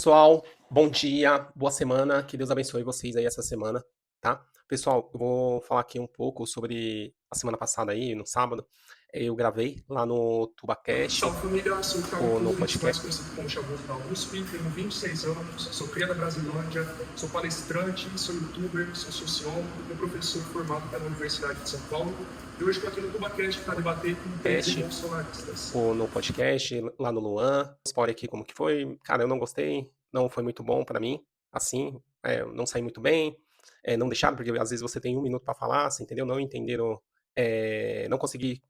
Pessoal, bom dia, boa semana, que Deus abençoe vocês aí essa semana, tá? Pessoal, eu vou falar aqui um pouco sobre a semana passada aí, no sábado, eu gravei lá no TubaCast, Salve família, sou o Thiago no Cruz, mais podcast. conhecido como Chavoso da USP, tenho 26 anos, sou cria da Brasilândia, sou palestrante, sou youtuber, sou sociólogo e professor formado pela Universidade de São Paulo. E hoje estou aqui no TubaCast para debater com teses bolsonaristas. Ou no podcast, lá no Luan, spoiler aqui como que foi. Cara, eu não gostei, não foi muito bom pra mim, assim, não saí muito bem, não deixaram, porque às vezes você tem um minuto pra falar, você entendeu? Não entenderam, não consegui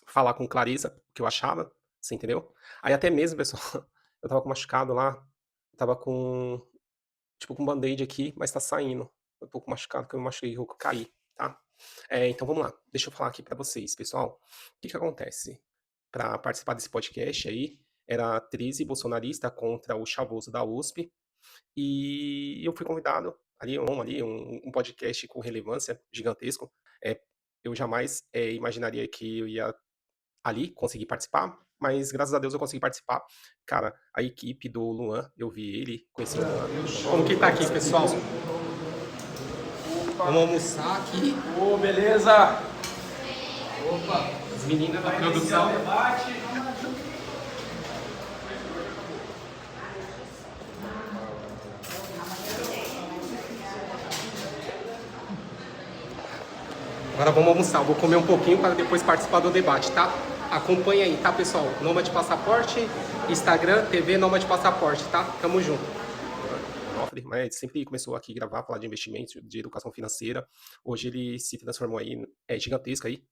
falar com clareza o que eu achava, você entendeu? Aí até mesmo, pessoal, eu tava com machucado lá, eu tava com, tipo, com um band-aid aqui, mas tá saindo. Eu tô com machucado, que eu me machuquei, eu caí, tá? Então vamos lá, deixa eu falar aqui pra vocês, pessoal. O que que acontece? Pra participar desse podcast aí, era 13 bolsonarista contra o Chavoso da USP, e eu fui convidado um podcast com relevância gigantesco. É, eu jamais imaginaria que eu ia ali, consegui participar, mas graças a Deus eu consegui participar. Cara, a equipe do Luan, eu vi ele, conheci o Luan. Como que tá aqui, pessoal? Vamos almoçar aqui. Ô, beleza? Opa, As meninas da vai iniciar produção. o debate. Agora vamos almoçar. Eu vou comer um pouquinho para depois participar do debate, tá? Acompanha aí, tá, pessoal? Nômade Passaporte, Instagram, TV Nômade Passaporte, tá? Tamo junto. Mas sempre começou aqui a gravar, falar de investimentos, de educação financeira. Hoje ele se transformou aí, gigantesco aí,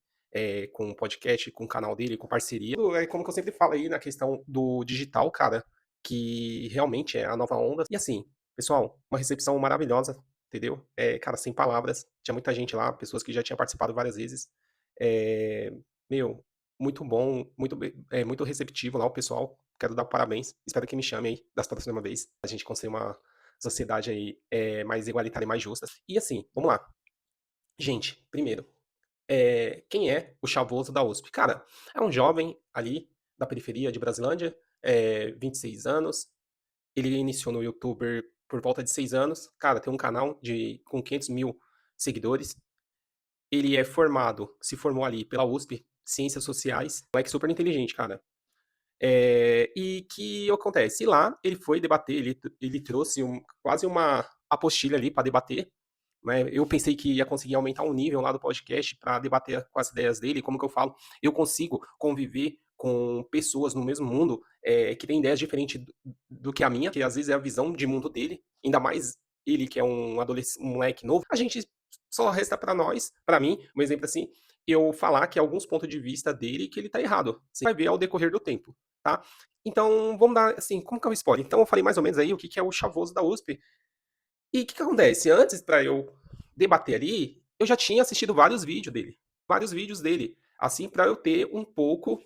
com podcast, com o canal dele, com parceria. É como que eu sempre falo aí na questão do digital, cara, que realmente é a nova onda. E assim, pessoal, uma recepção maravilhosa, entendeu? Cara, sem palavras. Tinha muita gente lá, pessoas que já tinham participado várias vezes. É, meu, muito bom, muito receptivo lá o pessoal. Quero dar parabéns. Espero que me chame aí das próximas vez. A gente conseguir uma sociedade aí mais igualitária e mais justa. E assim, vamos lá. Gente, primeiro, quem é o Chavoso da USP? Cara, é um jovem ali da periferia de Brasilândia, 26 anos. Ele iniciou no YouTuber por volta de 6 anos. Cara, tem um canal com 500 mil seguidores. Ele é formado, se formou ali pela USP, Ciências Sociais. É super inteligente, cara. E que acontece? Lá ele foi debater, ele trouxe quase uma apostilha ali para debater. Né? Eu pensei que ia conseguir aumentar o nível lá do podcast para debater com as ideias dele. Como que eu falo? Eu consigo conviver com pessoas no mesmo mundo que têm ideias diferentes do que a minha, que às vezes é a visão de mundo dele, ainda mais ele que é um adolescente, um moleque novo. A gente só resta para nós, para mim, um exemplo assim, eu falar que alguns pontos de vista dele que ele tá errado. Você vai ver ao decorrer do tempo, tá? Então, vamos dar assim, como que é o spoiler? Então, eu falei mais ou menos aí o que que é o Chavoso da USP. E o que que acontece? Antes para eu debater ali, eu já tinha assistido vários vídeos dele, assim, para eu ter um pouco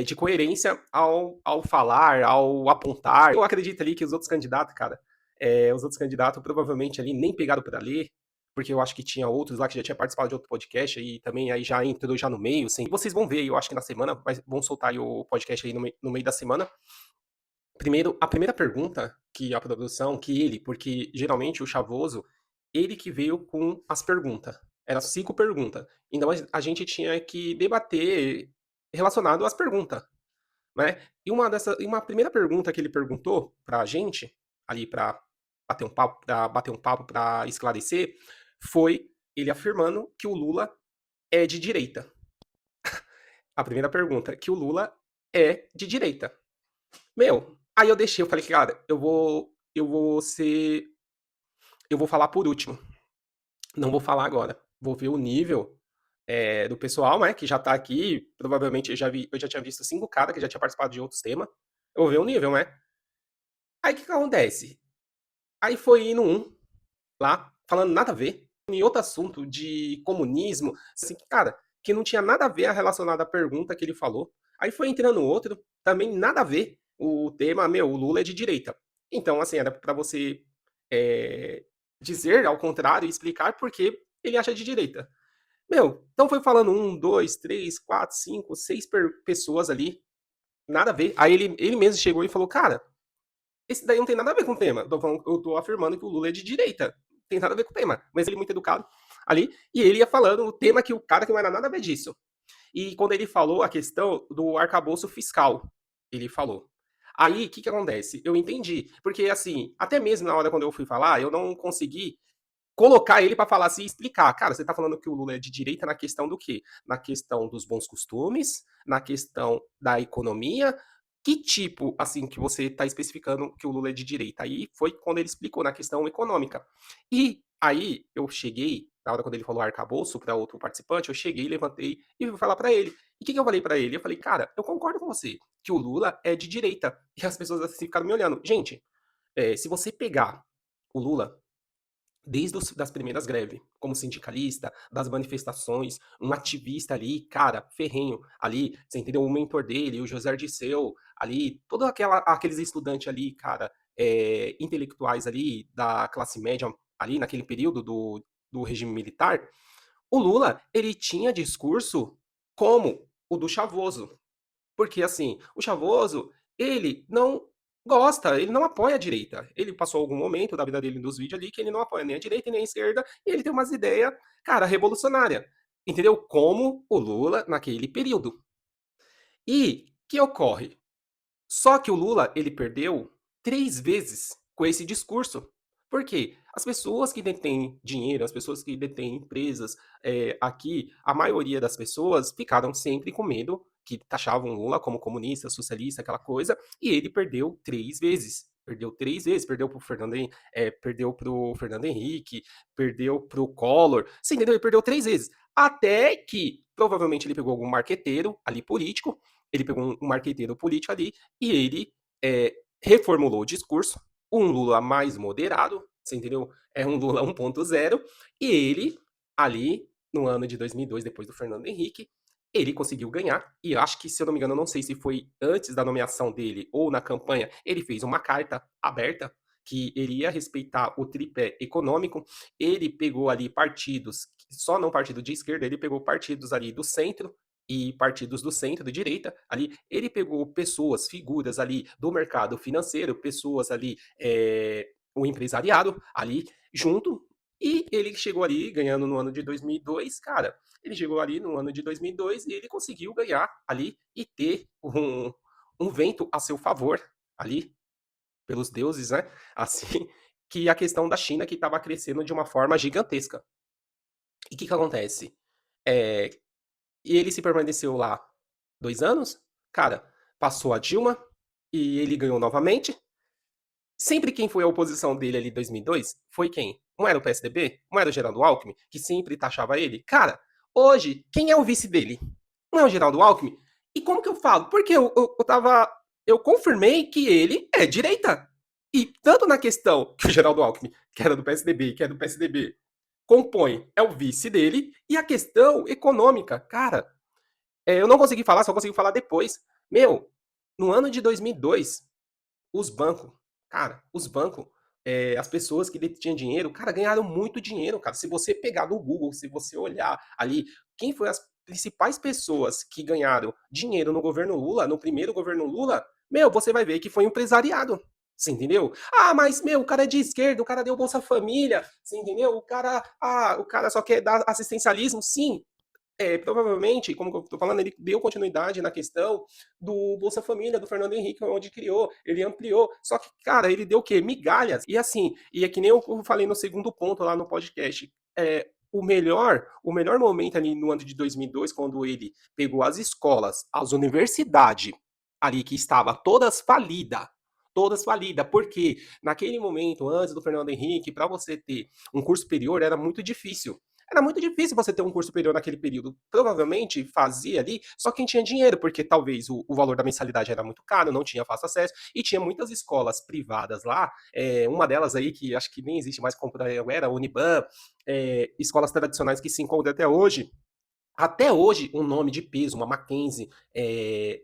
de coerência ao falar, ao apontar. Eu acredito ali que os outros candidatos, cara, os outros candidatos provavelmente ali nem pegaram para ler, porque eu acho que tinha outros lá que já tinha participado de outro podcast e também aí já entrou já no meio, assim. Vocês vão ver, eu acho que na semana, vão soltar aí o podcast aí no meio da semana. Primeiro, a primeira pergunta que a produção, que ele, porque geralmente o Chavoso, ele que veio com as perguntas. Eram 5 perguntas. Então a gente tinha que debater relacionado às perguntas, né? E uma primeira pergunta que ele perguntou pra gente, ali pra bater um papo, para esclarecer, foi ele afirmando que o Lula é de direita. A primeira pergunta, que o Lula é de direita. Meu, aí eu deixei, eu falei, cara, eu vou falar por último, não vou falar agora. Vou ver o nível do pessoal, né, que já tá aqui, provavelmente eu já tinha visto 5 caras que já tinha participado de outros temas, eu vou ver o nível, né. Aí o que que acontece? Aí foi indo um lá, falando nada a ver, em outro assunto de comunismo, assim, cara, que não tinha nada a ver relacionado à pergunta que ele falou. Aí foi entrando outro, também nada a ver o tema, meu, o Lula é de direita. Então, assim, era para você é, dizer ao contrário e explicar por que ele acha de direita. Meu, então foi falando um, dois, três, quatro, cinco, seis pessoas ali, nada a ver. Aí ele mesmo chegou e falou, cara, Esse daí não tem nada a ver com o tema. Eu tô afirmando que o Lula é de direita. Não tem nada a ver com o tema. Mas ele é muito educado ali. E ele ia falando o tema que o cara que não era nada a ver disso. E quando ele falou a questão do arcabouço fiscal, ele falou. Aí, o que acontece? Eu entendi. Porque, assim, até mesmo na hora quando eu fui falar, eu não consegui colocar ele para falar assim e explicar. Cara, você tá falando que o Lula é de direita na questão do quê? Na questão dos bons costumes, na questão da economia. Que tipo, assim, que você tá especificando que o Lula é de direita? Aí foi quando ele explicou na questão econômica. E aí eu cheguei, na hora quando ele falou arcabouço para outro participante, eu cheguei, levantei e fui falar para ele. E o que eu falei para ele? Eu falei, cara, eu concordo com você que o Lula é de direita. E as pessoas assim ficaram me olhando. Gente, se você pegar o Lula desde das primeiras greves, como sindicalista, das manifestações, um ativista ali, cara, ferrenho, ali, você entendeu? O mentor dele, o José Dirceu, ali, todos aqueles estudantes ali, cara, intelectuais ali, da classe média, ali, naquele período do regime militar, o Lula, ele tinha discurso como o do Chavoso, porque, assim, o Chavoso, ele não gosta, ele não apoia a direita. Ele passou algum momento da vida dele nos vídeos ali que ele não apoia nem a direita nem a esquerda, e ele tem umas ideias, cara, revolucionária. Entendeu? Como o Lula naquele período. E que ocorre? Só que o Lula, ele perdeu 3 vezes com esse discurso. Por quê? As pessoas que detêm dinheiro, as pessoas que detêm empresas, aqui, a maioria das pessoas ficaram sempre com medo, que taxavam o Lula como comunista, socialista, aquela coisa, e ele perdeu 3 vezes. Perdeu 3 vezes, perdeu pro Fernando Henrique, perdeu pro Collor, você entendeu? Ele perdeu 3 vezes. Até que, provavelmente, ele pegou algum marqueteiro ali político, ele pegou um marqueteiro político ali, e ele reformulou o discurso, um Lula mais moderado, você entendeu? É um Lula 1.0, e ele, ali, no ano de 2002, depois do Fernando Henrique, ele conseguiu ganhar, e acho que, se eu não me engano, eu não sei se foi antes da nomeação dele ou na campanha, ele fez uma carta aberta que ele ia respeitar o tripé econômico, ele pegou ali partidos, só não partido de esquerda, ele pegou partidos ali do centro, e partidos do centro, de direita, ali, ele pegou pessoas, figuras ali do mercado financeiro, pessoas ali, o empresariado ali junto, e ele chegou ali ganhando no ano de 2002, cara, ele chegou ali no ano de 2002 e ele conseguiu ganhar ali e ter um vento a seu favor ali, pelos deuses, né? Assim, que a questão da China que estava crescendo de uma forma gigantesca. E o que acontece? É, e ele se permaneceu lá 2 anos, cara, passou a Dilma e ele ganhou novamente. Sempre quem foi a oposição dele ali em 2002 foi quem? Não era o PSDB? Não era o Geraldo Alckmin, que sempre taxava ele? Cara, hoje, quem é o vice dele? Não é o Geraldo Alckmin? E como que eu falo? Porque eu confirmei que ele é direita. E tanto na questão que o Geraldo Alckmin, que era do PSDB, que é do PSDB, compõe, é o vice dele, e a questão econômica, cara, eu não consegui falar, só consegui falar depois. Meu, no ano de 2002, os bancos, cara, os bancos, as pessoas que detinham dinheiro, cara, ganharam muito dinheiro, cara. Se você pegar no Google, se você olhar ali, quem foi as principais pessoas que ganharam dinheiro no governo Lula, no primeiro governo Lula, meu, você vai ver que foi empresariado. Você entendeu? Ah, mas, meu, o cara é de esquerda, o cara deu Bolsa Família, você entendeu? O cara só quer dar assistencialismo, sim, provavelmente, como eu estou falando, ele deu continuidade na questão do Bolsa Família, do Fernando Henrique, onde criou, ele ampliou. Só que, cara, ele deu o quê? Migalhas. E assim, e é que nem eu falei no segundo ponto lá no podcast. O melhor momento ali no ano de 2002, quando ele pegou as escolas, as universidades ali que estava todas falidas, porque naquele momento, antes do Fernando Henrique, para você ter um curso superior era muito difícil. Era muito difícil você ter um curso superior naquele período. Provavelmente fazia ali só quem tinha dinheiro, porque talvez o valor da mensalidade era muito caro, não tinha fácil acesso, e tinha muitas escolas privadas lá. Uma delas aí, que acho que nem existe mais como era a Uniban, escolas tradicionais que se encontram até hoje. Até hoje, um nome de peso, uma Mackenzie,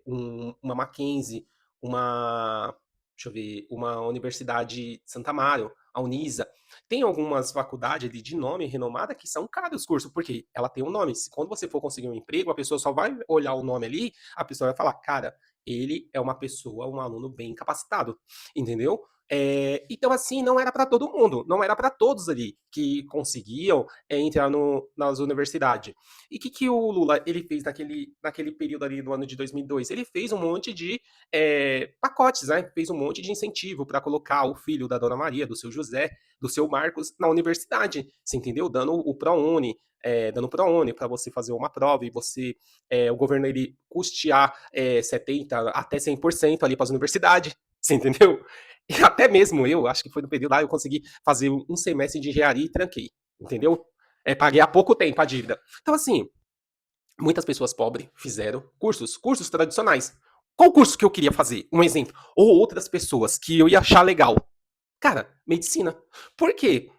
uma Mackenzie, uma, deixa eu ver, uma Universidade de Santa Mário, a Unisa. Tem algumas faculdades ali de nome renomada que são caros os cursos, porque ela tem um nome. Quando você for conseguir um emprego, a pessoa só vai olhar o nome ali, a pessoa vai falar, cara, ele é uma pessoa, um aluno bem capacitado, entendeu? Então, assim, não era para todo mundo, não era para todos ali que conseguiam entrar nas universidades. E o que o Lula ele fez naquele período ali do ano de 2002? Ele fez um monte de pacotes, né? Fez um monte de incentivo para colocar o filho da Dona Maria, do seu José, do seu Marcos na universidade, você entendeu? Dando o ProUni, dando ProUni para você fazer uma prova e o governo ele custear 70 até 100% ali para as universidades, você entendeu? E até mesmo eu, acho que foi no período lá, eu consegui fazer um semestre de engenharia e tranquei, entendeu? Paguei há pouco tempo a dívida. Então, assim, muitas pessoas pobres fizeram cursos tradicionais. Qual curso que eu queria fazer? Um exemplo. Ou outras pessoas que eu ia achar legal. Cara, medicina. Por quê?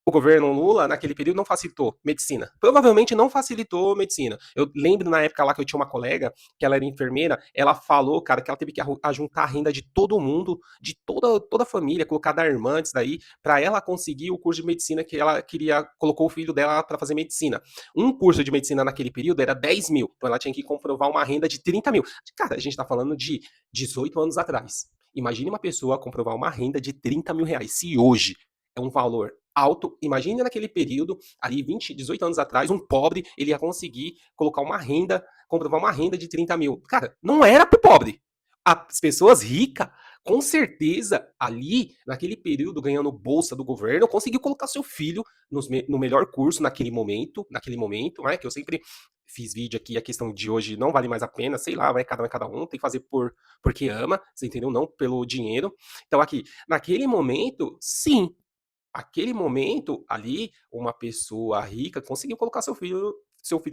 O governo Lula, naquele período, não facilitou medicina. Provavelmente não facilitou medicina. Eu lembro na época lá que eu tinha uma colega, que ela era enfermeira, ela falou, cara, que ela teve que juntar a renda de todo mundo, de toda a família, colocar da irmã antes daí, para ela conseguir o curso de medicina que ela queria, colocou o filho dela para fazer medicina. Um curso de medicina naquele período era 10 mil, então ela tinha que comprovar uma renda de 30 mil. Cara, a gente tá falando de 18 anos atrás. Imagine uma pessoa comprovar uma renda de 30 mil reais. Se hoje é um valor alto, imagine naquele período, ali 20, 18 anos atrás, um pobre, ele ia conseguir colocar uma renda, comprovar uma renda de 30 mil. Cara, não era pro pobre. As pessoas ricas, com certeza, ali, naquele período, ganhando bolsa do governo, conseguiu colocar seu filho no melhor curso naquele momento, né? Que eu sempre fiz vídeo aqui, a questão de hoje não vale mais a pena, sei lá, vai cada um, tem que fazer porque ama, você entendeu? Não pelo dinheiro. Então, aqui, naquele momento, sim, aquele momento ali, uma pessoa rica conseguiu colocar seu filho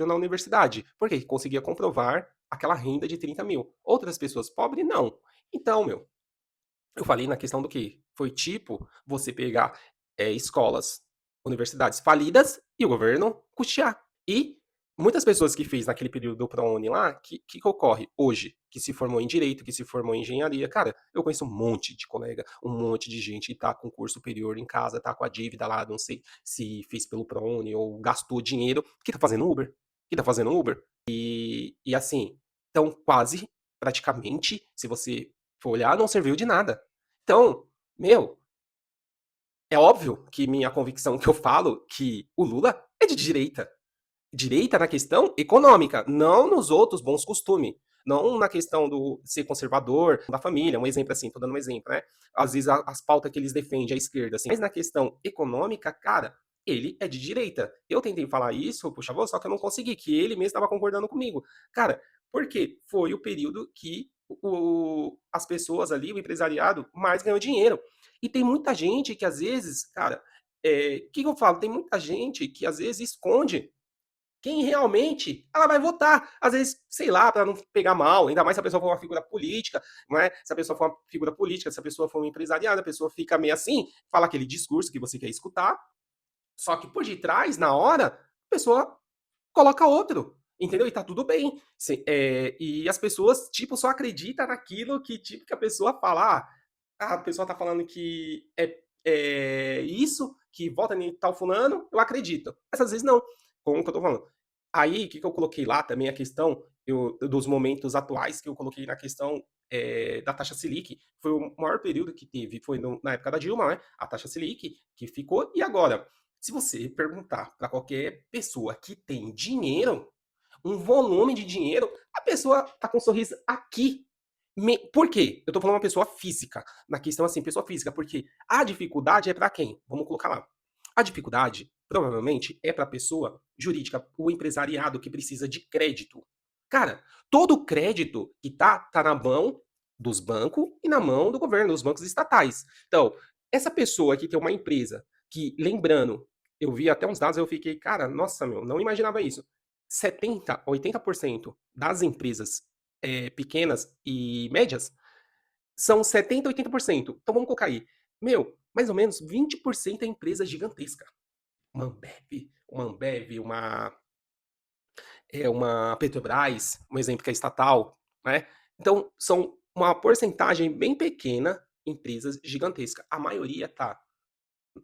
na universidade. Por quê? Conseguia comprovar aquela renda de 30 mil. Outras pessoas pobres, não. Então, eu falei na questão do que foi tipo você pegar escolas, universidades falidas e o governo custear. E muitas pessoas que fez naquele período do ProUni lá, que ocorre hoje? Que se formou em Direito, que se formou em Engenharia. Cara, eu conheço um monte de colega, um monte de gente que tá com curso superior em casa, tá com a dívida lá, não sei se fez pelo ProUni ou gastou dinheiro, que tá fazendo Uber. Que tá fazendo Uber. E assim, então quase, praticamente, se você for olhar, não serviu de nada. Então, é óbvio que minha convicção que eu falo que o Lula é de direita. Direita na questão econômica, não nos outros bons costumes. Não na questão do ser conservador, da família, um exemplo assim, tô dando um exemplo, né? Às vezes as pautas que eles defendem à esquerda, assim. Mas na questão econômica, cara, ele é de direita. Eu tentei falar isso, puxa, só que eu não consegui, que ele mesmo estava concordando comigo. Cara, porque foi o período que as pessoas ali, o empresariado, mais ganhou dinheiro. E tem muita gente que às vezes, cara, que eu falo? Tem muita gente que às vezes esconde quem realmente ela vai votar. Às vezes, sei lá, para não pegar mal, ainda mais se a pessoa for uma figura política, não é? Se a pessoa for uma figura política, se a pessoa for um empresariado, a pessoa fica meio assim, fala aquele discurso que você quer escutar, só que por detrás, na hora, a pessoa coloca outro. Entendeu? E tá tudo bem. E as pessoas, tipo, só acreditam naquilo que a pessoa fala. A pessoa tá falando que é isso, que vota em tal fulano, eu acredito. Mas às vezes não. Como que eu tô falando? Aí, o que eu coloquei lá também, a questão dos momentos atuais, que eu coloquei na questão da taxa Selic, foi o maior período que teve, foi na época da Dilma, né? A taxa Selic, que ficou. E agora, se você perguntar para qualquer pessoa que tem dinheiro, um volume de dinheiro, a pessoa tá com um sorriso aqui. Por quê? Eu tô falando uma pessoa física, na questão assim, pessoa física, porque a dificuldade é para quem? Vamos colocar lá. A dificuldade, provavelmente, é para a pessoa jurídica, o empresariado que precisa de crédito. Cara, todo crédito que tá na mão dos bancos e na mão do governo, dos bancos estatais. Então, essa pessoa que tem uma empresa, que, lembrando, eu vi até uns dados, eu fiquei, cara, nossa, não imaginava isso. 70, 80% das empresas pequenas e médias são 70, 80%. Então vamos colocar aí. Mais ou menos 20% é empresa gigantesca. Uma Ambev, uma Petrobras, um exemplo que é estatal, né? Então são uma porcentagem bem pequena empresas gigantescas. A maioria está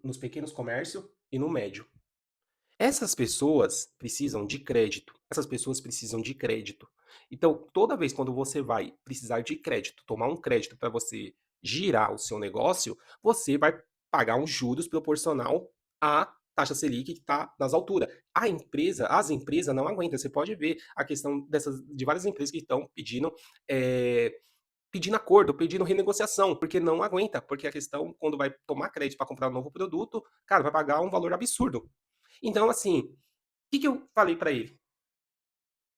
nos pequenos comércios e no médio. Essas pessoas precisam de crédito. Essas pessoas precisam de crédito. Então, toda vez quando você vai precisar de crédito, tomar um crédito para você girar o seu negócio, você vai pagar um juros proporcional à taxa Selic que está nas alturas. As empresas não aguentam. Você pode ver a questão de várias empresas que estão pedindo acordo, pedindo renegociação, porque não aguenta, porque a questão, quando vai tomar crédito para comprar um novo produto, cara, vai pagar um valor absurdo. Então, assim, o que eu falei para ele?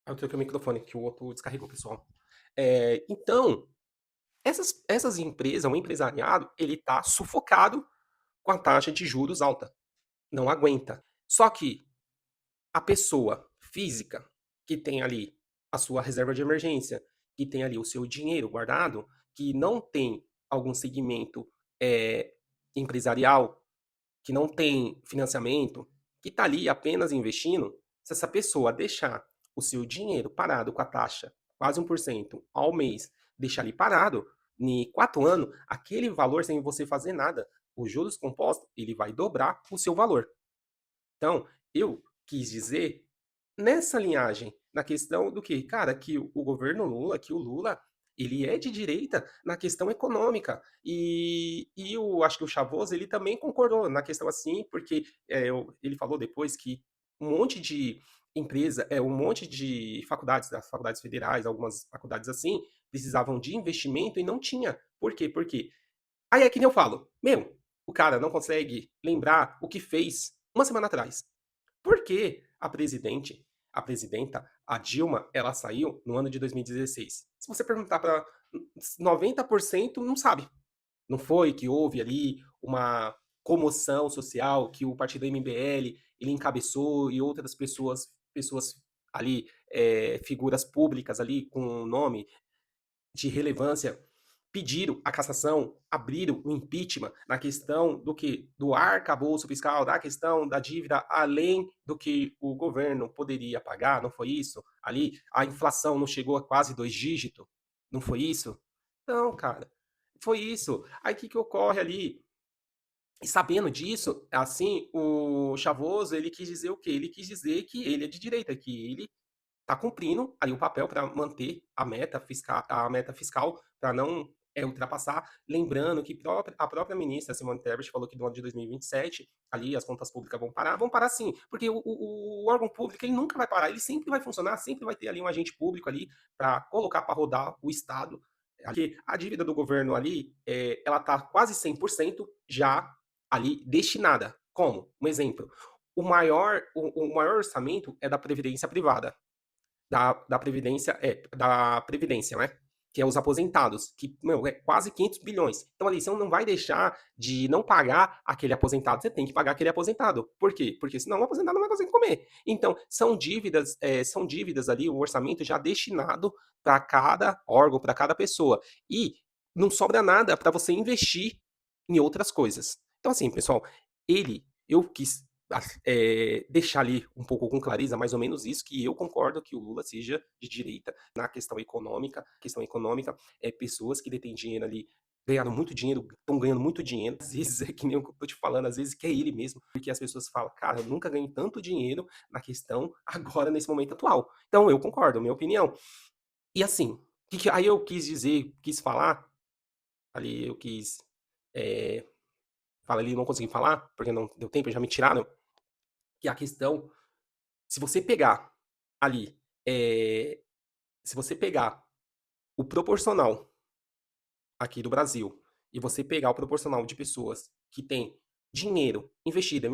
Eu troquei o microfone, que o outro descarregou, pessoal. Então, essas empresas, o empresariado, ele está sufocado com a taxa de juros alta. Não aguenta. Só que a pessoa física que tem ali a sua reserva de emergência, que tem ali o seu dinheiro guardado, que não tem algum segmento empresarial, que não tem financiamento, que está ali apenas investindo, se essa pessoa deixar o seu dinheiro parado com a taxa quase 1% ao mês, deixar ali parado, em 4 anos, aquele valor sem você fazer nada, os juros compostos, ele vai dobrar o seu valor. Então, eu quis dizer nessa linhagem, na questão do que, cara, que o governo Lula, que o Lula, ele é de direita na questão econômica. E eu acho que o Chavoso, ele também concordou na questão assim, porque ele falou depois que um monte de empresa, um monte de faculdades, das faculdades federais, algumas faculdades assim, precisavam de investimento e não tinha. Por quê? Porque aí é que nem eu falo, meu, o cara não consegue lembrar o que fez uma semana atrás. Por que a presidenta, a Dilma, ela saiu no ano de 2016? Se você perguntar para 90%, não sabe. Não foi que houve ali uma comoção social que o partido MBL ele encabeçou e outras pessoas ali, figuras públicas ali com nome de relevância pediram a cassação, abriram o impeachment na questão do que do arcabouço fiscal, da questão da dívida além do que o governo poderia pagar, não foi isso? Ali a inflação não chegou a quase 2 dígitos, não foi isso? Não, cara, foi isso. Aí o que ocorre ali? E sabendo disso, assim, o Chavoso, ele quis dizer o quê? Ele quis dizer que ele é de direita, que ele está cumprindo ali o papel para manter a meta fiscal para não ultrapassar. Lembrando que a própria ministra Simone Tebet falou que no ano de 2027 ali as contas públicas vão parar sim, porque o órgão público ele nunca vai parar, ele sempre vai funcionar, sempre vai ter ali um agente público ali para colocar para rodar o Estado. Porque a dívida do governo ali, ela está quase 100% já ali destinada. Como? Um exemplo. O maior orçamento é da Previdência Privada da Previdência, né? Que é os aposentados, que, meu, é quase 500 bilhões. Então, ali, você não vai deixar de não pagar aquele aposentado, você tem que pagar aquele aposentado. Por quê? Porque senão o aposentado não vai conseguir comer. Então, são dívidas ali, o orçamento já destinado para cada órgão, para cada pessoa. E não sobra nada para você investir em outras coisas. Então, assim, pessoal, eu quis deixar ali um pouco com clareza, mais ou menos isso, que eu concordo que o Lula seja de direita na questão econômica. Questão econômica é pessoas que detêm dinheiro ali, ganharam muito dinheiro, estão ganhando muito dinheiro. Às vezes é que nem eu tô te falando, às vezes que é ele mesmo, porque as pessoas falam, cara, eu nunca ganhei tanto dinheiro na questão agora, nesse momento atual. Então, eu concordo, minha opinião. E assim, aí eu quis falar, ali eu quis. É, fala ali, não consegui falar, porque não deu tempo, já me tiraram que a questão, se você pegar ali, se você pegar o proporcional aqui do Brasil e você pegar o proporcional de pessoas que têm dinheiro investido,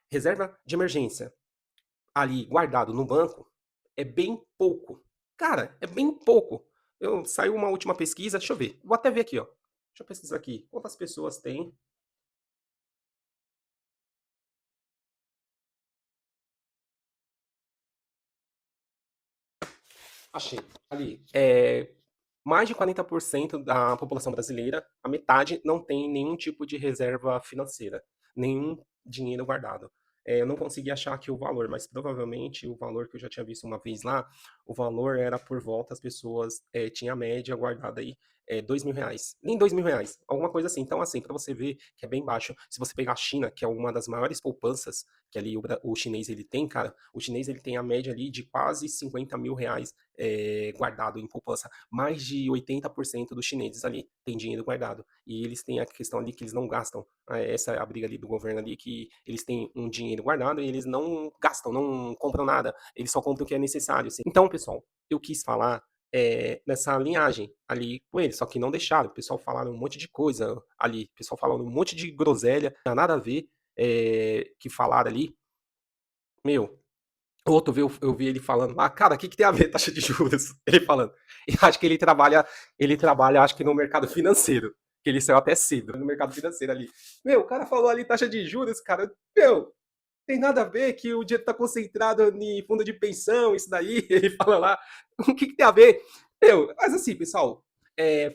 reserva de emergência ali guardado no banco, é bem pouco. Cara, é bem pouco. Saiu uma última pesquisa, deixa eu ver. Vou até ver aqui, ó. Deixa eu pesquisar aqui. Quantas pessoas têm. Achei. Ali. Mais de 40% da população brasileira, a metade, não tem nenhum tipo de reserva financeira, nenhum dinheiro guardado. Eu não consegui achar aqui o valor, mas provavelmente o valor que eu já tinha visto uma vez lá, o valor era por volta, as pessoas tinham a média guardada aí R$ 2.000. Nem R$ 2.000, alguma coisa assim. Então, assim, para você ver que é bem baixo. Se você pegar a China, que é uma das maiores poupanças que ali o chinês ele tem, cara, o chinês ele tem a média ali de quase R$ 50.000 guardado em poupança. Mais de 80% dos chineses ali tem dinheiro guardado. E eles têm a questão ali que eles não gastam. Essa é a briga ali do governo ali, que eles têm um dinheiro guardado e eles não gastam, não compram nada. Eles só compram o que é necessário. Assim. Então, pessoal, eu quis falar nessa linhagem ali com eles, só que não deixaram. O pessoal falaram um monte de coisa ali, o pessoal falando um monte de groselha, não tinha nada a ver, que falaram ali. Meu, outro eu vi ele falando lá, cara, o que tem a ver taxa de juros? Ele falando. E acho que ele trabalha, acho que no mercado financeiro, que ele saiu até cedo no mercado financeiro ali. Meu, o cara falou ali taxa de juros, cara, meu, tem nada a ver que o dinheiro está concentrado em fundo de pensão, isso daí, ele fala lá, o que tem a ver? Mas assim, pessoal,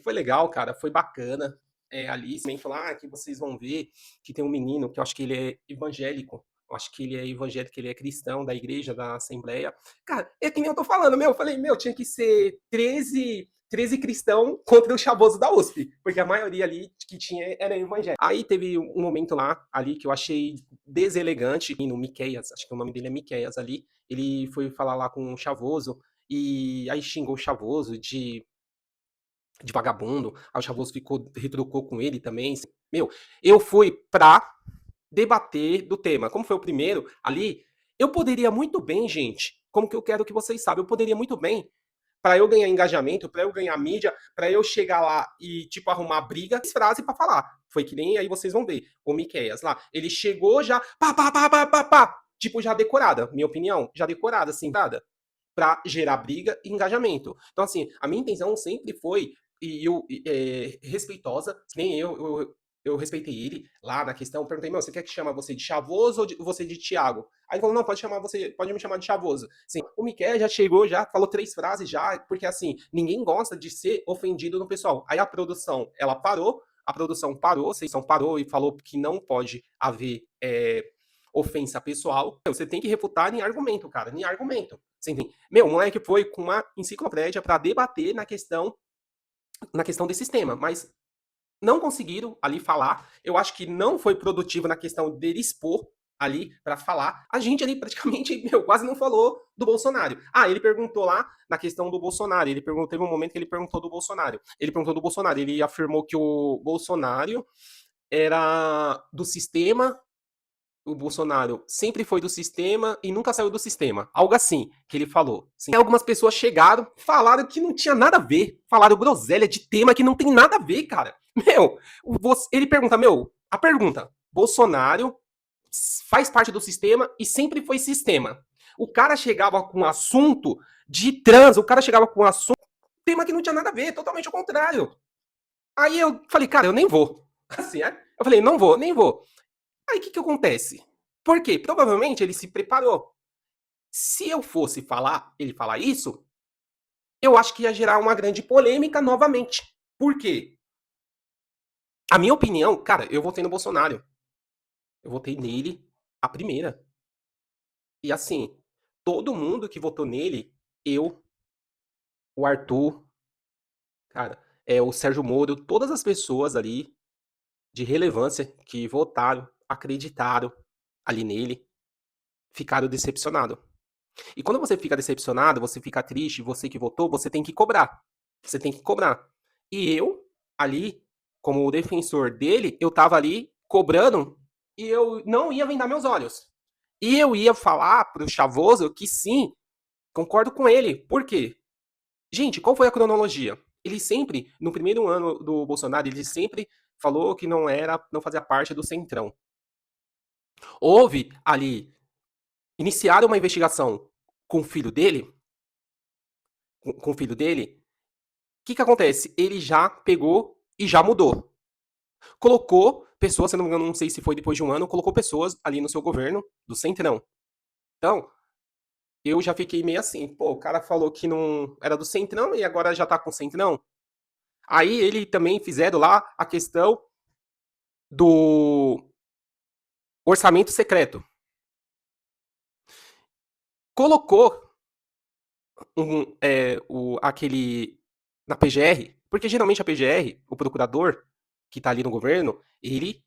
foi legal, cara, foi bacana. Ali também falar que vocês vão ver que tem um menino que eu acho que ele é evangélico, eu acho que ele é evangélico, ele é cristão da igreja, da Assembleia. Cara, é que nem eu tô falando, eu falei, tinha que ser 13 cristão contra o chavoso da USP, porque a maioria ali que tinha era evangélico. Aí teve um momento lá, ali, que eu achei deselegante, no Miqueias, acho que o nome dele é Miqueias ali, ele foi falar lá com o chavoso, e aí xingou o chavoso de vagabundo, aí o chavoso retrucou com ele também. Eu fui pra debater do tema. Como foi o primeiro ali, eu poderia muito bem, gente, como que eu quero que vocês saibam, eu poderia muito bem, para eu ganhar engajamento, para eu ganhar mídia, para eu chegar lá e, tipo, arrumar briga, frase para falar. Foi que nem aí vocês vão ver. O Miqueias lá, ele chegou já, pá, pá, pá, pá, pá, pá, tipo, já decorada, minha opinião, já decorada, assim, nada, para gerar briga e engajamento. Então, assim, a minha intenção sempre foi, respeitosa, nem eu respeitei ele lá na questão, perguntei, você quer que chama você de Chavoso ou você de Thiago? Aí ele falou, não, pode me chamar de Chavoso. Sim, o Miquel já chegou, já falou 3 frases já, porque assim, ninguém gosta de ser ofendido no pessoal. Aí a produção, ela parou, a sessão parou e falou que não pode haver ofensa pessoal. Você tem que refutar em argumento, cara, em argumento. Você entende? O moleque foi com uma enciclopédia para debater na questão desse tema, mas não conseguiram ali falar. Eu acho que não foi produtivo na questão dele expor ali para falar. A gente ali praticamente, quase não falou do Bolsonaro. Ele perguntou lá na questão do Bolsonaro. Teve um momento que ele perguntou do Bolsonaro. Ele afirmou que o Bolsonaro era do sistema. O Bolsonaro sempre foi do sistema e nunca saiu do sistema. Algo assim que ele falou. Sim. Algumas pessoas chegaram, falaram que não tinha nada a ver. Falaram groselha de tema que não tem nada a ver, cara. Ele pergunta, a pergunta, Bolsonaro faz parte do sistema e sempre foi sistema. O cara chegava com um assunto de trans, o cara chegava com um assunto, tema que não tinha nada a ver, totalmente ao contrário. Aí eu falei, cara, eu nem vou. Assim, eu falei, não vou, nem vou. Aí o que acontece? Por quê? Provavelmente ele se preparou. Se eu fosse ele falar isso, eu acho que ia gerar uma grande polêmica novamente. Por quê? A minha opinião, cara, eu votei no Bolsonaro. Eu votei nele a primeira. E assim, todo mundo que votou nele, o Arthur, cara, o Sérgio Moro, todas as pessoas ali de relevância que votaram, acreditaram ali nele, ficaram decepcionados. E quando você fica decepcionado, você fica triste, você que votou, você tem que cobrar. Você tem que cobrar. E eu, ali, como defensor dele, eu tava ali cobrando e eu não ia vendar meus olhos. E eu ia falar pro Chavoso que sim, concordo com ele. Por quê? Gente, qual foi a cronologia? Ele sempre, no primeiro ano do Bolsonaro, ele sempre falou que não fazia parte do Centrão. Houve ali, iniciaram uma investigação com o filho dele, o que acontece? Ele já pegou e já mudou. Colocou pessoas, se não me engano, não sei se foi depois de um ano, colocou pessoas ali no seu governo do Centrão. Então, eu já fiquei meio assim, o cara falou que não era do Centrão e agora já tá com o Centrão. Aí ele também fizeram lá a questão do orçamento secreto. Colocou aquele na PGR, Porque geralmente a PGR, o procurador que está ali no governo, ele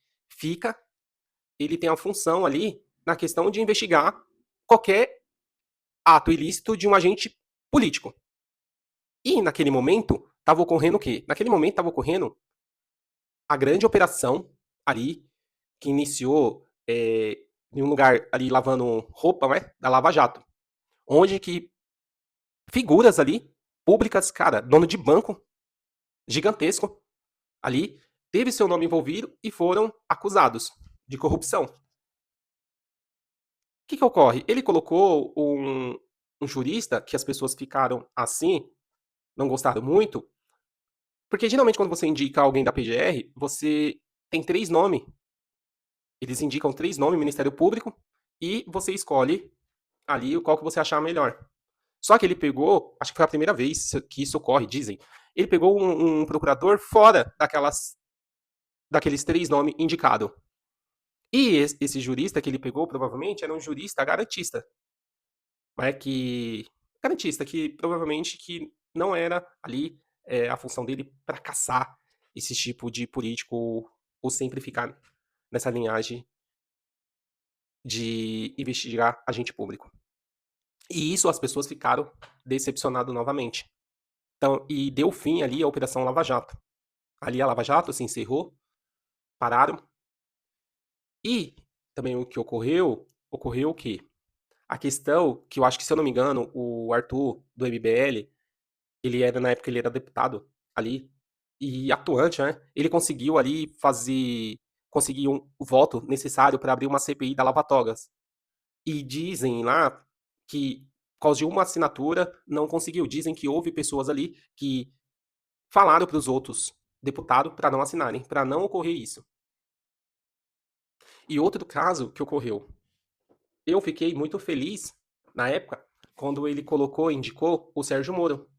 tem a função ali na questão de investigar qualquer ato ilícito de um agente político. E naquele momento estava ocorrendo o quê? Naquele momento estava ocorrendo a grande operação ali que iniciou em um lugar ali lavando roupa, né, da Lava Jato, onde que figuras ali públicas, cara, dono de banco gigantesco ali, teve seu nome envolvido e foram acusados de corrupção. O que ocorre? Ele colocou um jurista que as pessoas ficaram assim, não gostaram muito, porque geralmente quando você indica alguém da PGR, você tem 3 nomes. Eles indicam 3 nomes, Ministério Público, e você escolhe ali qual que você achar melhor. Só que ele pegou, acho que foi a primeira vez que isso ocorre, dizem. Ele pegou um procurador fora daqueles 3 nomes indicados. E esse jurista que ele pegou, provavelmente, era um jurista garantista. Né, garantista, que provavelmente que não era ali a função dele para caçar esse tipo de político ou sempre ficar nessa linhagem de investigar agente público. E isso as pessoas ficaram decepcionadas novamente. Então, e deu fim ali à Operação Lava Jato. Ali a Lava Jato se encerrou, pararam. E também o que ocorreu o quê? A questão que eu acho que, se eu não me engano, o Arthur, do MBL, na época ele era deputado ali, e atuante, né? Ele conseguiu ali conseguir o voto necessário para abrir uma CPI da Lava Togas. E dizem lá que, por causa de uma assinatura, não conseguiu. Dizem que houve pessoas ali que falaram para os outros deputados para não assinarem, para não ocorrer isso. E outro caso que ocorreu, eu fiquei muito feliz na época quando ele indicou o Sérgio Moro.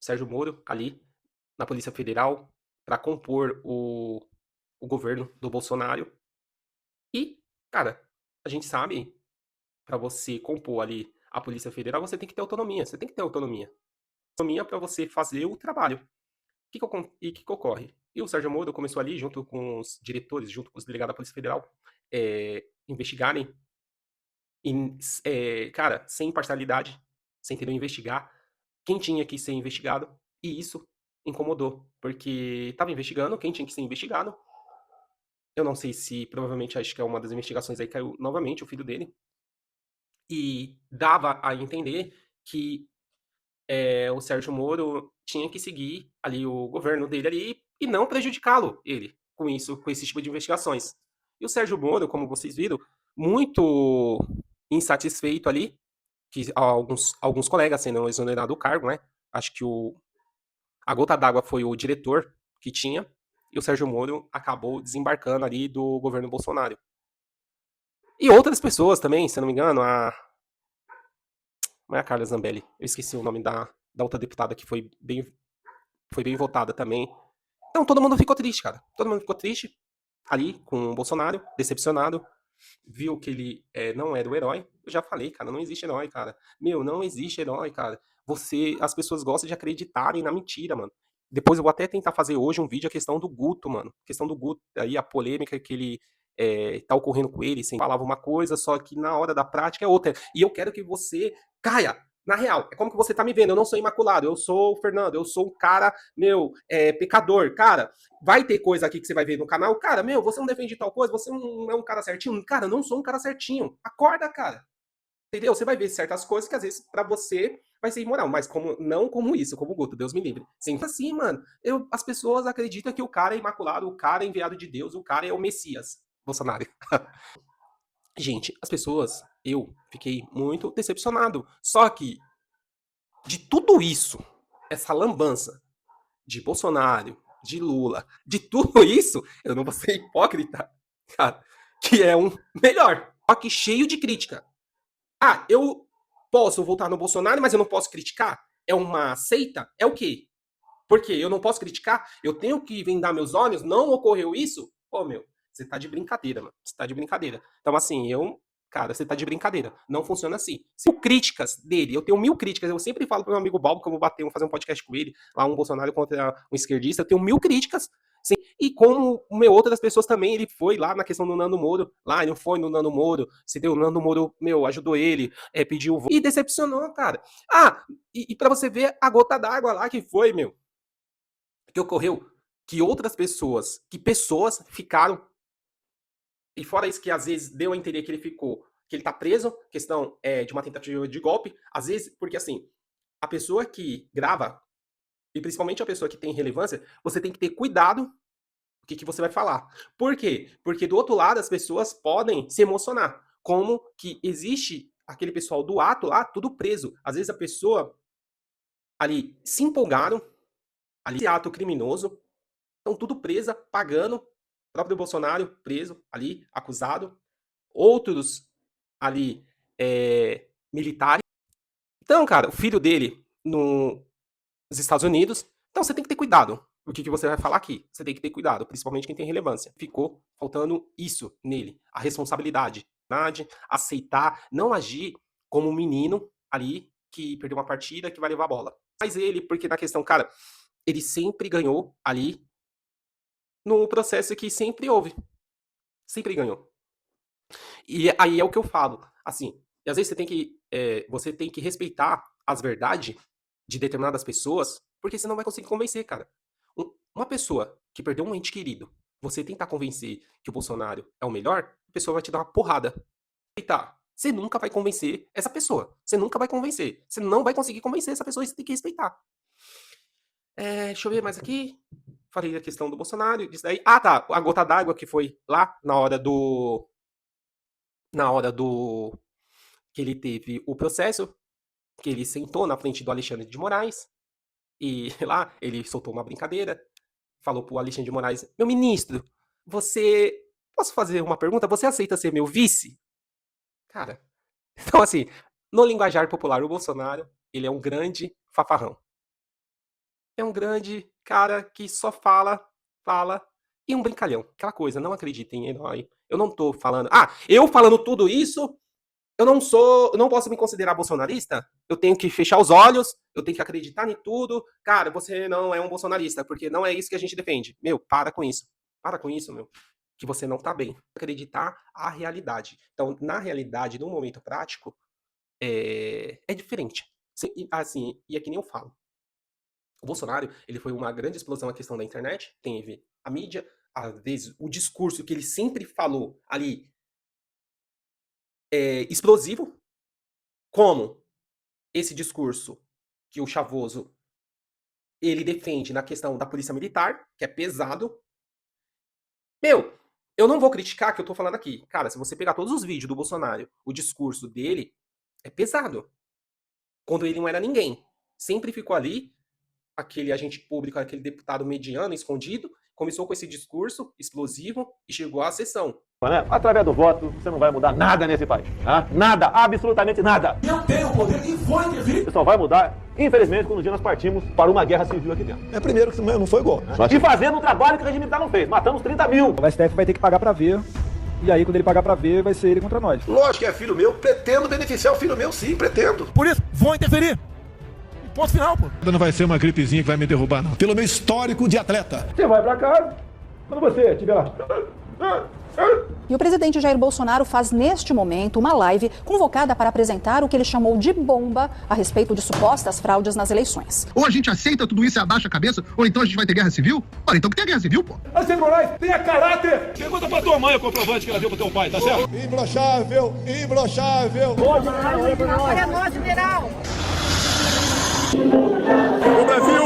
Sérgio Moro ali na Polícia Federal para compor o governo do Bolsonaro. E, cara, a gente sabe, para você compor ali a Polícia Federal, você tem que ter autonomia. Você tem que ter autonomia. Autonomia para você fazer o trabalho. O que ocorre? E o Sérgio Moro começou ali, junto com os diretores, junto com os delegados da Polícia Federal, investigarem, cara, sem imparcialidade, sem querer investigar quem tinha que ser investigado, e isso incomodou, porque estava investigando quem tinha que ser investigado. Eu não sei se, provavelmente, acho que é uma das investigações aí, caiu novamente o filho dele, e dava a entender que o Sérgio Moro tinha que seguir ali o governo dele ali e não prejudicá-lo, ele, com isso, com esse tipo de investigações. E o Sérgio Moro, como vocês viram, muito insatisfeito ali, que alguns colegas sendo exonerados do cargo, né? Acho que a gota d'água foi o diretor que tinha, e o Sérgio Moro acabou desembarcando ali do governo Bolsonaro. E outras pessoas também, se eu não me engano, não é a Carla Zambelli, eu esqueci o nome da outra deputada que foi bem votada também. Então todo mundo ficou triste, cara. Todo mundo ficou triste ali com o Bolsonaro, decepcionado, viu que ele não era o herói. Eu já falei, cara, não existe herói, cara. Meu, não existe herói, cara. As pessoas gostam de acreditarem na mentira, mano. Depois eu vou até tentar fazer hoje um vídeo a questão do Guto, mano. A questão do Guto, aí a polêmica que ele tá ocorrendo com ele, sem falava uma coisa, só que na hora da prática é outra. E eu quero que você caia na real. É como que você tá me vendo. Eu não sou imaculado, eu sou o Fernando, eu sou um cara, pecador. Cara, vai ter coisa aqui que você vai ver no canal. Cara, você não defende tal coisa, você não é um cara certinho. Cara, eu não sou um cara certinho. Acorda, cara. Entendeu? Você vai ver certas coisas que às vezes pra você vai ser imoral, mas não como isso, como o Guto, Deus me livre. Sempre assim, mano. As pessoas acreditam que o cara é imaculado, o cara é enviado de Deus, o cara é o Messias. Bolsonaro. Gente, as pessoas, eu fiquei muito decepcionado. Só que, de tudo isso, essa lambança de Bolsonaro, de Lula, de tudo isso, eu não vou ser hipócrita, cara, que é um melhor. Só que cheio de crítica. Ah, eu posso votar no Bolsonaro, mas eu não posso criticar? É uma seita? É o quê? Porque eu não posso criticar? Eu tenho que vendar meus olhos? Não ocorreu isso? Pô, meu, você tá de brincadeira, mano. Você tá de brincadeira. Então, assim, eu cara, você tá de brincadeira. Não funciona assim. Se eu críticas dele, eu tenho 1000 críticas. Eu sempre falo pro meu amigo Balbo que eu vou bater, vou fazer um podcast com ele, lá um Bolsonaro contra um esquerdista. Eu tenho 1000 críticas. Sim. E como outras pessoas também, ele foi lá na questão do Nando Moro. Lá, ele não foi no Nando Moro. Se deu o Nando Moro, ajudou ele, pediu o voto. E decepcionou, cara. E pra você ver a gota d'água lá que foi, que ocorreu, que outras pessoas, ficaram. E fora isso que às vezes deu a entender que ele ficou, que ele tá preso, questão de uma tentativa de golpe, às vezes, porque assim, a pessoa que grava, e principalmente a pessoa que tem relevância, você tem que ter cuidado o que você vai falar. Por quê? Porque do outro lado as pessoas podem se emocionar, como que existe aquele pessoal do ato lá, tudo preso. Às vezes a pessoa ali se empolgaram, ali esse ato criminoso, estão tudo presa, pagando, o próprio Bolsonaro preso ali, acusado, outros ali militares. Então, cara, o filho dele nos Estados Unidos. Então você tem que ter cuidado. O que você vai falar aqui? Você tem que ter cuidado, principalmente quem tem relevância. Ficou faltando isso nele, a responsabilidade, aceitar, não agir como um menino ali que perdeu uma partida que vai levar a bola. Mas ele, porque na questão, cara, ele sempre ganhou ali no processo que sempre houve. Sempre ganhou. E aí é o que eu falo. Assim, às vezes você tem que respeitar as verdades de determinadas pessoas, porque você não vai conseguir convencer, cara. Uma pessoa que perdeu um ente querido, você tentar convencer que o Bolsonaro é o melhor, a pessoa vai te dar uma porrada. Respeitar. Você nunca vai convencer essa pessoa. Você nunca vai convencer. Você não vai conseguir convencer essa pessoa e você tem que respeitar. Deixa eu ver mais aqui. Falei a questão do Bolsonaro, disso daí. Ah, tá. A gota d'água que foi lá na hora do que ele teve o processo, que ele sentou na frente do Alexandre de Moraes e lá ele soltou uma brincadeira, falou pro Alexandre de Moraes: "Meu ministro, posso fazer uma pergunta? Você aceita ser meu vice?" Cara, então assim, no linguajar popular, o Bolsonaro, ele é um grande fafarrão. É um grande cara que só fala, fala e um brincalhão. Aquela coisa, não acreditem em herói. Eu não tô falando. Eu falando tudo isso, eu não posso me considerar bolsonarista? Eu tenho que fechar os olhos, eu tenho que acreditar em tudo. Cara, você não é um bolsonarista, porque não é isso que a gente defende. Para com isso. Para com isso, que você não tá bem. Acreditar a realidade. Então, na realidade, no momento prático, é diferente. Assim, e é que nem eu falo. O Bolsonaro, ele foi uma grande explosão na questão da internet, teve a mídia, às vezes o discurso que ele sempre falou ali explosivo, como esse discurso que o Chavoso ele defende na questão da polícia militar, que é pesado. Eu não vou criticar que eu tô falando aqui. Cara, se você pegar todos os vídeos do Bolsonaro, o discurso dele é pesado. Quando ele não era ninguém. Sempre ficou ali, aquele agente público, aquele deputado mediano, escondido, começou com esse discurso explosivo e chegou à sessão. Através do voto, você não vai mudar nada nesse país. Tá? Nada, absolutamente nada. Eu tenho poder e vou intervir. Você só vai mudar, infelizmente, quando um dia nós partimos para uma guerra civil aqui dentro. Primeiro que não foi igual. E fazendo um trabalho que o regime militar não fez. Matamos 30 mil. O STF vai ter que pagar pra ver. E aí, quando ele pagar pra ver, vai ser ele contra nós. Lógico que é filho meu, pretendo beneficiar o filho meu, sim, pretendo. Por isso, vou interferir. Ponto final, pô. Não vai ser uma gripezinha que vai me derrubar, não. Pelo meu histórico de atleta. Você vai para casa, quando você estiver lá. E o presidente Jair Bolsonaro faz neste momento uma live convocada para apresentar o que ele chamou de bomba a respeito de supostas fraudes nas eleições. Ou a gente aceita tudo isso e abaixa a cabeça, ou então a gente vai ter guerra civil? Olha, então que tem guerra civil, pô. Alexandre Moraes, tenha caráter! Pergunta pra tua mãe o comprovante que ela deu pro teu pai, tá certo? Imbrochável, imbrochável. É nosso, general. O Brasil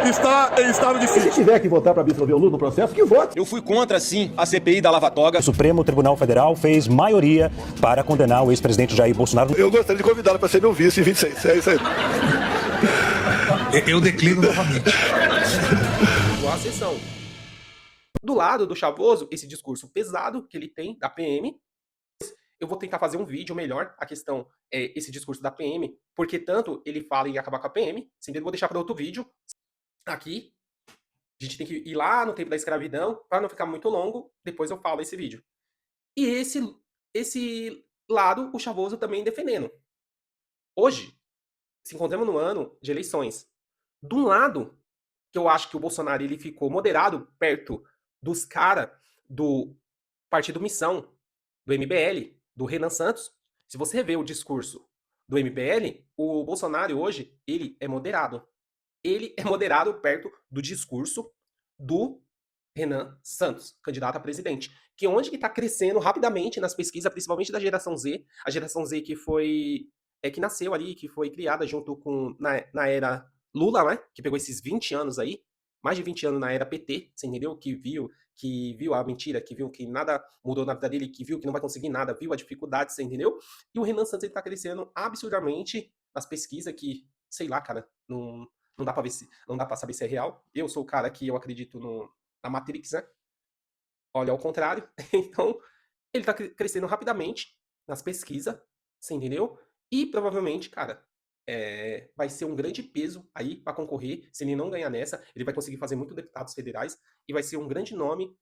está em estado de Se tiver que votar para absolver o Lula no processo, que vote. Eu fui contra, sim, a CPI da Lava Toga. O Supremo Tribunal Federal fez maioria para condenar o ex-presidente Jair Bolsonaro. Eu gostaria de convidá-lo para ser meu vice em 26. É isso aí. Eu declino novamente. A sessão. Do lado do Chavoso, esse discurso pesado que ele tem da PM. Eu vou tentar fazer um vídeo melhor, a questão esse discurso da PM, porque tanto ele fala em acabar com a PM, sempre eu vou deixar para outro vídeo, aqui, a gente tem que ir lá no tempo da escravidão, para não ficar muito longo, depois eu falo esse vídeo. E esse lado, o Chavoso também defendendo. Hoje, se encontramos no ano de eleições. De um lado, que eu acho que o Bolsonaro ele ficou moderado perto dos caras do Partido Missão, do MBL, do Renan Santos. Se você vê o discurso do MBL, o Bolsonaro hoje, ele é moderado. Ele é moderado perto do discurso do Renan Santos, candidato a presidente. Que onde que está crescendo rapidamente nas pesquisas, principalmente da geração Z, a geração Z que foi que nasceu ali, que foi criada junto com na era Lula, né? Que pegou esses 20 anos aí, mais de 20 anos na era PT, você entendeu? Que viu a mentira, que viu que nada mudou na vida dele, que viu que não vai conseguir nada, viu a dificuldade, você entendeu? E o Renan Santos ele tá crescendo absurdamente nas pesquisas que, sei lá, cara, não dá pra ver não dá para saber se é real. Eu sou o cara que eu acredito na Matrix, né? Olha, ao contrário. Então, ele tá crescendo rapidamente nas pesquisas, você entendeu? E provavelmente, cara, vai ser um grande peso aí para concorrer. Se ele não ganhar nessa, ele vai conseguir fazer muitos deputados federais e vai ser um grande nome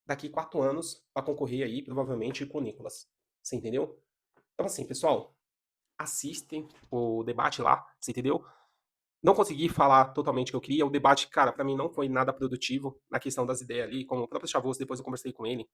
daqui 4 anos para concorrer aí, provavelmente, com o Nicolas. Você entendeu? Então, assim, pessoal, assistem o debate lá, você entendeu? Não consegui falar totalmente o que eu queria. O debate, cara, para mim não foi nada produtivo na questão das ideias ali. Como o próprio Chavoso, depois eu conversei com ele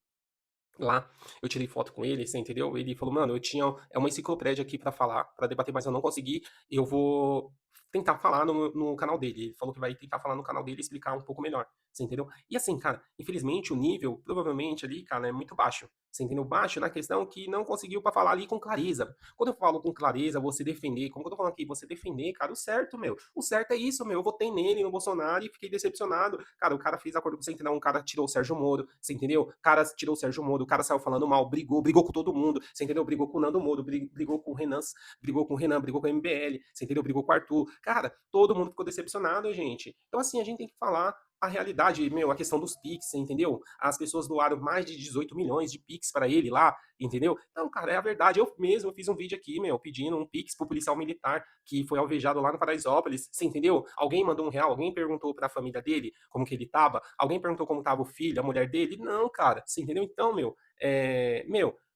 lá, eu tirei foto com ele, você entendeu? Ele falou, mano, eu tinha uma enciclopédia aqui pra falar, pra debater, mas eu não consegui, eu vou tentar falar no canal dele. Ele falou que vai tentar falar no canal dele e explicar um pouco melhor, você entendeu? E assim, cara, infelizmente o nível, provavelmente ali, cara, é muito baixo, você entendeu? Baixo na questão que não conseguiu pra falar ali com clareza. Quando eu falo com clareza, você defender, como eu tô falando aqui, você defender, cara, o certo, meu. O certo é isso, meu. Eu votei nele, no Bolsonaro, e fiquei decepcionado. Cara, o cara fez acordo com o Centrão, o cara tirou o Sérgio Moro, você entendeu? O cara tirou o Sérgio Moro, o cara saiu falando mal, brigou com todo mundo, você entendeu? Brigou com o Nando Moro, brigou com o Renan, brigou com o MBL, você entendeu? Brigou com o Arthur. Cara, todo mundo ficou decepcionado, gente. Então, assim, a gente tem que falar a realidade, meu, a questão dos Pix, entendeu? As pessoas doaram mais de 18 milhões de Pix para ele lá, entendeu? Então, cara, é a verdade. Eu mesmo fiz um vídeo aqui, meu, pedindo um Pix pro policial militar que foi alvejado lá no Paraisópolis, você entendeu? Alguém mandou R$1, alguém perguntou pra família dele como que ele tava, alguém perguntou como tava o filho, a mulher dele. Não, cara, você entendeu? Então, meu,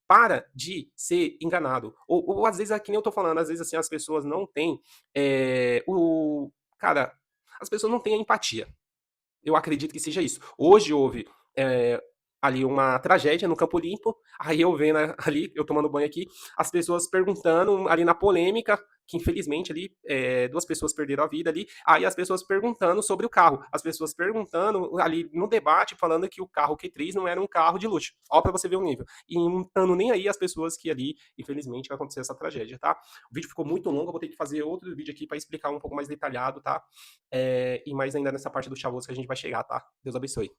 para de ser enganado. Ou às vezes, é que nem eu tô falando, às vezes assim, as pessoas não têm cara, as pessoas não têm a empatia. Eu acredito que seja isso. Hoje houve ali uma tragédia no Campo Limpo, aí eu vendo ali, eu tomando banho aqui, as pessoas perguntando ali na polêmica, que infelizmente ali 2 pessoas perderam a vida ali, aí as pessoas perguntando sobre o carro, as pessoas perguntando ali no debate, falando que o carro Q3 não era um carro de luxo. Ó, pra você ver o nível. E não estando nem aí as pessoas que ali, infelizmente, vai acontecer essa tragédia, tá? O vídeo ficou muito longo, eu vou ter que fazer outro vídeo aqui para explicar um pouco mais detalhado, tá? E mais ainda nessa parte do Chavoso que a gente vai chegar, tá? Deus abençoe.